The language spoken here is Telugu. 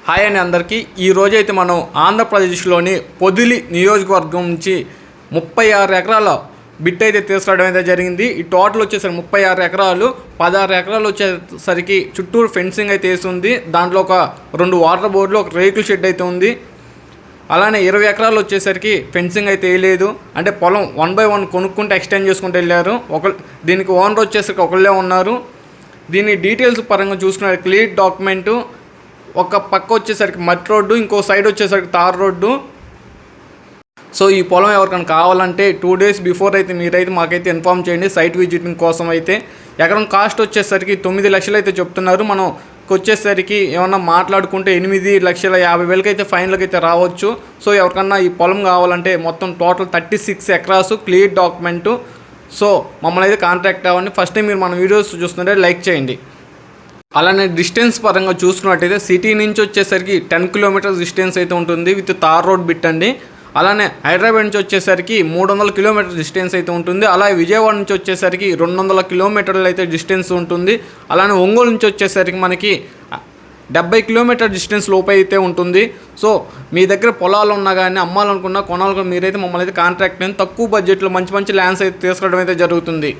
హాయ్ అండి అందరికీ. ఈరోజు అయితే మనం ఆంధ్రప్రదేశ్లోని పొదిలి నియోజకవర్గం నుంచి 36 ఎకరాల బిట్ అయితే తీసుకురావడం అయితే జరిగింది. ఈ టోటల్ వచ్చేసరికి 36 ఎకరాలు, 16 ఎకరాలు వచ్చేసరికి చుట్టూరు ఫెన్సింగ్ అయితే వేస్తుంది. దాంట్లో ఒక 2 వాటర్ బోర్డులు, ఒక రేకుల షెడ్ అయితే ఉంది. అలానే 20 ఎకరాలు వచ్చేసరికి ఫెన్సింగ్ అయితే వేయలేదు. అంటే పొలం 1 by 1 కొనుక్కుంటే ఎక్స్టెండ్ చేసుకుంటూ వెళ్ళారు. దీనికి ఓనర్ వచ్చేసరికి ఒకళ్ళే ఉన్నారు. దీని డీటెయిల్స్ పరంగా చూసుకున్న క్లియర్ డాక్యుమెంటు, ఒక పక్క వచ్చేసరికి మట్టి రోడ్డు, ఇంకో సైడ్ వచ్చేసరికి తార్ రోడ్డు. సో ఈ పొలం ఎవరికైనా కావాలంటే 2 days బిఫోర్ అయితే మీరైతే మాకైతే ఇన్ఫామ్ చేయండి సైట్ విజిటింగ్ కోసం అయితే. ఎకరం కాస్ట్ వచ్చేసరికి 9 లక్షలు అయితే చెప్తున్నారు. మనం వచ్చేసరికి ఏమన్నా మాట్లాడుకుంటే 8,50,000 అయితే ఫైనల్కి అయితే రావచ్చు. సో ఎవరికన్నా ఈ పొలం కావాలంటే మొత్తం టోటల్ 36 ఎకరాసు క్లియర్ డాక్యుమెంటు. సో మమ్మల్ని అయితే కాంటాక్ట్ అవ్వండి. ఫస్ట్ టైం మీరు మన వీడియోస్ చూస్తుంటే లైక్ చేయండి. అలానే డిస్టెన్స్ పరంగా చూసుకున్నట్టయితే సిటీ నుంచి వచ్చేసరికి 10 kilometers డిస్టెన్స్ అయితే ఉంటుంది విత్ తార్ రోడ్ బిట్ అండి. అలానే హైదరాబాద్ నుంచి వచ్చేసరికి 300 kilometers డిస్టెన్స్ అయితే ఉంటుంది. అలాగే విజయవాడ నుంచి వచ్చేసరికి 200 kilometers అయితే డిస్టెన్స్ ఉంటుంది. అలానే ఒంగోలు నుంచి వచ్చేసరికి మనకి 70 kilometers డిస్టెన్స్ లోపు అయితే ఉంటుంది. సో మీ దగ్గర పొలాలు ఉన్నా కానీ అమ్మాలనుకున్నా కొనాలనుకున్నా మీరైతే మమ్మల్ని అయితే కాంట్రాక్ట్ తక్కువ బడ్జెట్లో మంచి ల్యాండ్స్ అయితే తీసుకోవడం అయితే జరుగుతుంది.